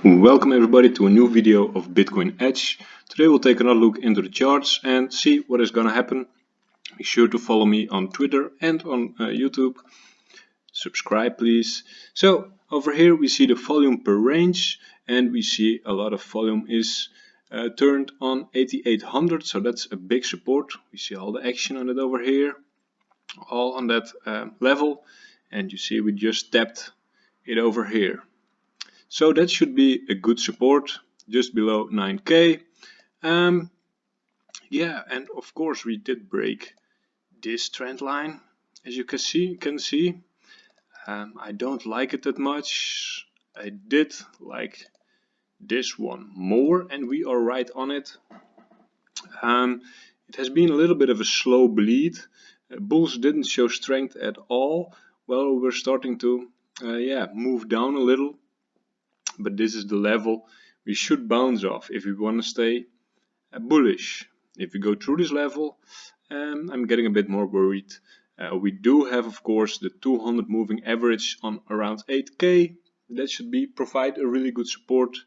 Welcome everybody to a new video of Bitcoin Edge. Today we'll take another look into the charts and see what is going to happen. Be sure to follow me on Twitter and on YouTube. Subscribe please. So over here we see the volume per range and we see a lot of volume is turned on 8800, so that's a big support. We see all the action on it over here, all on that level, and you see we just tapped it over here. So that should be a good support just below 9k. Yeah, and of course we did break this trend line, as you can see. I don't like it that much. I did like this one more, and we are right on it. It has been a little bit of a slow bleed. Bulls didn't show strength at all. Well, we're starting to move down a little. But this is the level we should bounce off if we want to stay bullish. If we go through this level, I'm getting a bit more worried. We do have, of course, the 200 moving average on around 8k. That should provide a really good support.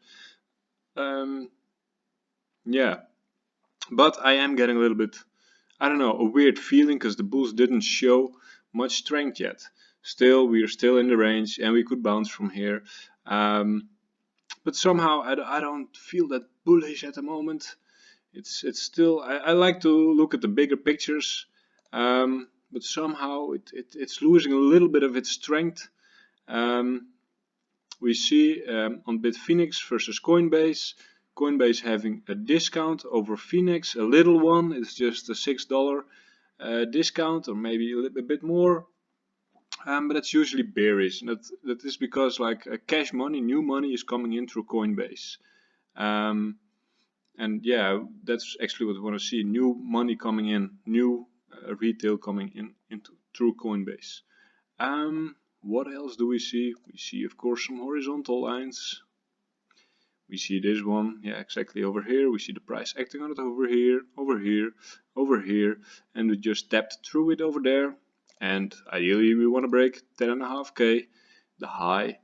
Yeah, but I am getting a little bit, I don't know, a weird feeling because the bulls didn't show much strength yet. Still, we are still in the range and we could bounce from here. But somehow I don't feel that bullish at the moment. It's still, I like to look at the bigger pictures, but somehow it's losing a little bit of its strength. We see on Bitfinex versus Coinbase, Coinbase having a discount over Finex, a little one. It's just a $6 discount, or maybe a bit more. But that's usually bearish, and that is because like cash money, new money is coming in through Coinbase, and yeah, that's actually what we want to see: new money coming in, new retail coming in through Coinbase. What else do we see? We see, of course, some horizontal lines. We see this one, yeah, exactly over here. We see the price acting on it over here, over here, over here, and we just tapped through it over there. And ideally we want to break 10.5k, the high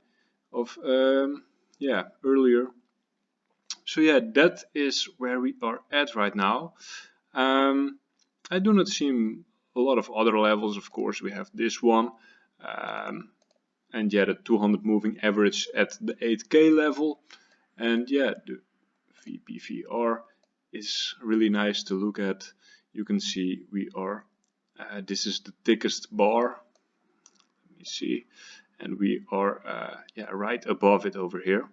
of earlier. So yeah, that is where we are at right now. I do not see a lot of other levels. Of course we have this one, and yeah, the 200 moving average at the 8k level, and yeah, the VPVR is really nice to look at. You can see we are this is the thickest bar. Let me see, and we are right above it over here.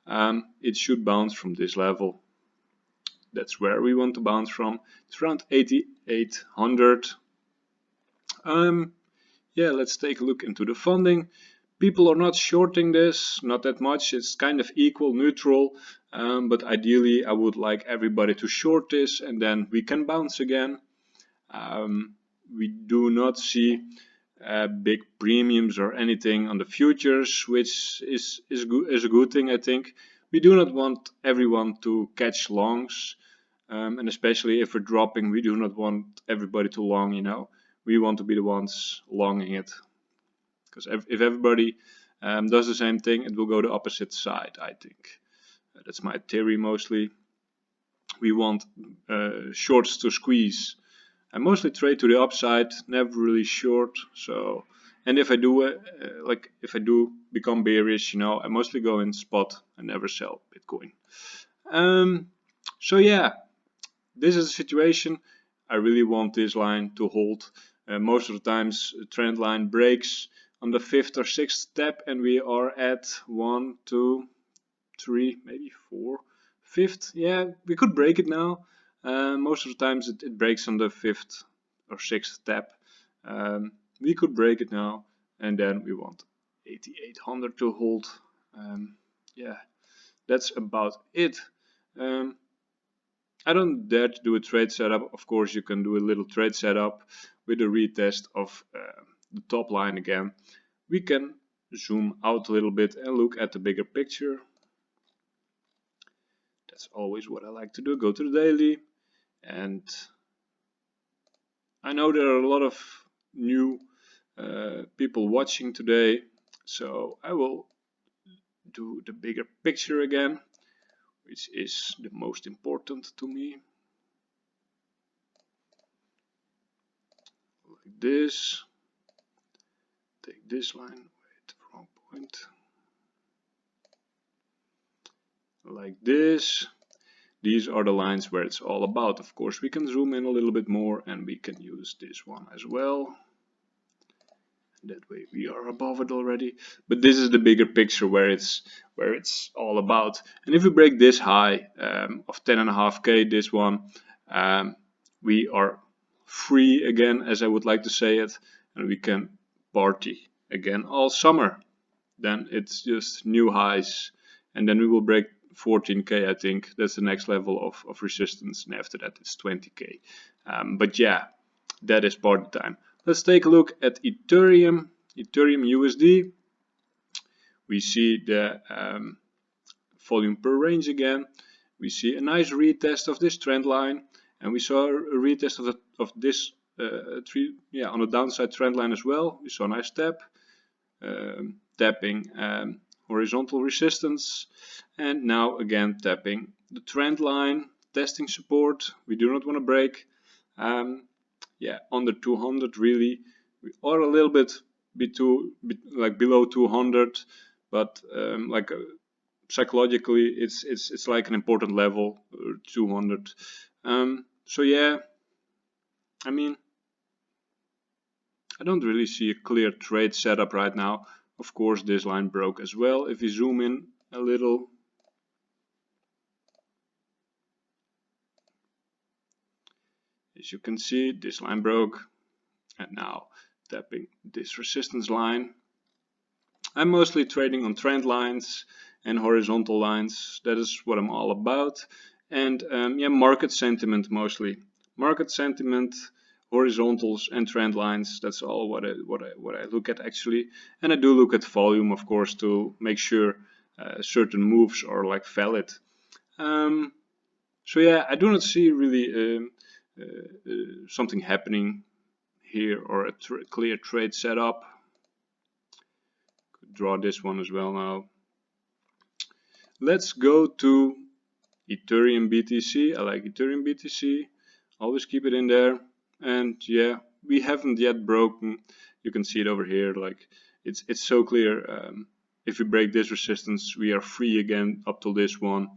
It should bounce from this level. That's where we want to bounce from. It's around 8800. Yeah, let's take a look into the funding. People are not shorting this, not that much. It's kind of equal, neutral, but ideally I would like everybody to short this, and then we can bounce again. We do not see big premiums or anything on the futures, which is a good thing, I think. We do not want everyone to catch longs, and especially if we're dropping, we do not want everybody to long, you know. We want to be the ones longing it, because if everybody does the same thing, it will go the opposite side, I think. That's my theory mostly. We want shorts to squeeze. I mostly trade to the upside, never really short. So, and if I do if I do become bearish, you know, I mostly go in spot and never sell Bitcoin. So yeah, this is the situation. I really want this line to hold. Most of the times, the trend line breaks on the 5th or 6th step, and we are at 1, 2, 3, maybe 4, 5th. Yeah, we could break it now. Most of the times it breaks on the 5th or 6th step. We could break it now, and then we want 8800 to hold. Yeah, that's about it. I don't dare to do a trade setup. Of course, you can do a little trade setup with a retest of the top line again. We can zoom out a little bit and look at the bigger picture. That's always what I like to do. Go to the daily, and I know there are a lot of new people watching today, so I will do the bigger picture again, which is the most important to me. Like this. Take this line. Wait, wrong point. Like this. These are the lines where it's all about. Of course, we can zoom in a little bit more and we can use this one as well. That way we are above it already. But this is the bigger picture where it's all about. And if we break this high of 10.5k, this one, we are free again, as I would like to say it, and we can party again all summer. Then it's just new highs, and then we will break 14k. I think that's the next level of resistance, and after that it's 20k. But yeah, that is party time. Let's take a look at Ethereum USD. We see the volume per range again. We see a nice retest of this trend line, and we saw a retest of this on the downside trend line as well. We saw a nice tap, tapping horizontal resistance, and now again tapping the trend line, testing support. We do not want to break. Yeah, under 200 really. We are a little bit below 200, but psychologically it's like an important level, 200. So yeah, I mean, I don't really see a clear trade setup right now. Of course, this line broke as well. If we zoom in a little, as you can see, this line broke, and now tapping this resistance line. I'm mostly trading on trend lines and horizontal lines. That is what I'm all about. And yeah, market sentiment mostly. Market sentiment, horizontals and trend lines. That's all what I look at actually. And I do look at volume, of course, to make sure certain moves are like valid. So yeah, I do not see really something happening here or a clear trade setup. Could draw this one as well now. Let's go to Ethereum BTC. I like Ethereum BTC. Always keep it in there. And yeah, we haven't yet broken. You can see it over here. Like it's so clear. If we break this resistance, we are free again up till this one.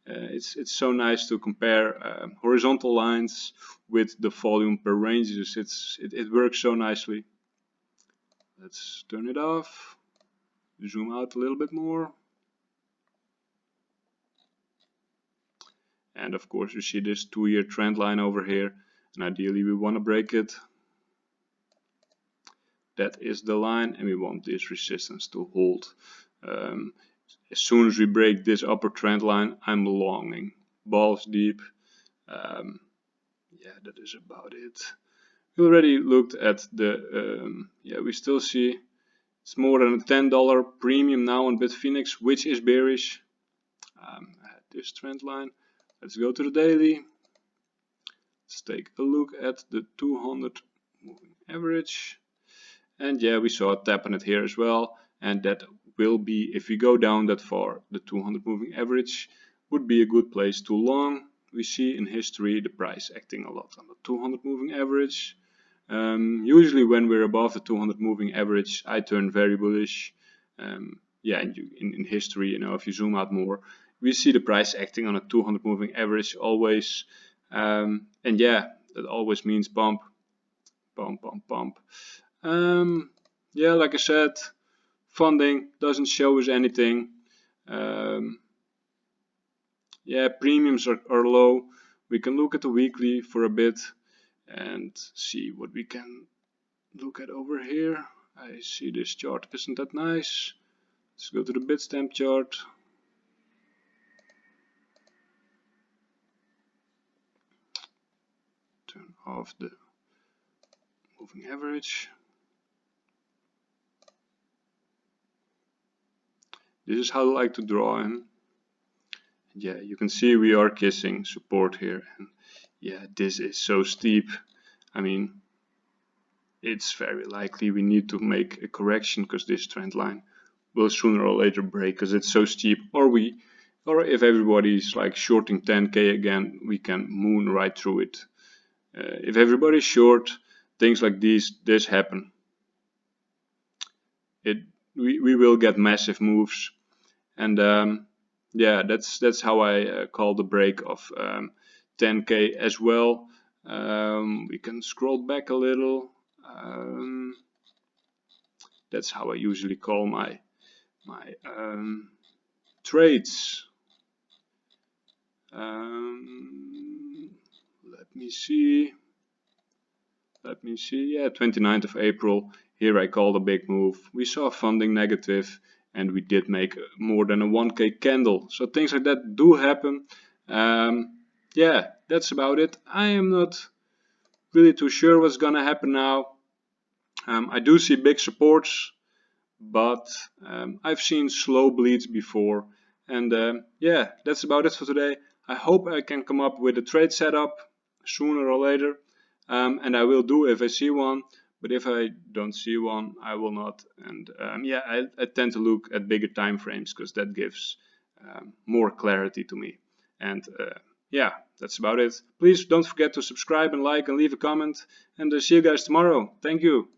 It's so nice to compare horizontal lines with the volume per ranges. It works so nicely. Let's turn it off. Zoom out a little bit more. And of course you see this 2-year trend line over here, and ideally we want to break it. That is the line, and we want this resistance to hold. As soon as we break this upper trend line, I'm longing balls deep. Yeah, that is about it. We already looked at the yeah, we still see it's more than a $10 premium now on Bitfinex, which is bearish. At this trend line. Let's go to the daily. Let's take a look at the 200 moving average. And yeah, we saw a tap on it here as well. And that will be, if we go down that far, the 200 moving average would be a good place to long. We see in history the price acting a lot on the 200 moving average. Usually when we're above the 200 moving average, I turn very bullish. Yeah, in history, you know, if you zoom out more, we see the price acting on a 200 moving average always. And yeah, that always means pump, pump, pump, pump. Yeah, like I said, funding doesn't show us anything. Yeah, premiums are low. We can look at the weekly for a bit and see what we can look at over here. I see this chart isn't that nice. Let's go to the Bitstamp chart. Turn off the moving average. This is how I like to draw in. Yeah, you can see we are kissing support here, and yeah, this is so steep. I mean, it's very likely we need to make a correction because this trend line will sooner or later break because it's so steep, or if everybody's like shorting 10k again, we can moon right through it. If everybody's short, things like this happen. We will get massive moves, and yeah, that's how I call the break of 10k as well. We can scroll back a little. That's how I usually call my trades. Let me see. Yeah, 29th of April. Here I called a big move. We saw funding negative, and we did make more than a 1k candle. So things like that do happen. Yeah, that's about it. I am not really too sure what's gonna happen now. I do see big supports, but I've seen slow bleeds before. And yeah, that's about it for today. I hope I can come up with a trade setup sooner or later, and I will do if I see one. But if I don't see one, I will not. And yeah, I tend to look at bigger time frames because that gives more clarity to me. And yeah, that's about it. Please don't forget to subscribe and like and leave a comment. And see you guys tomorrow. Thank you.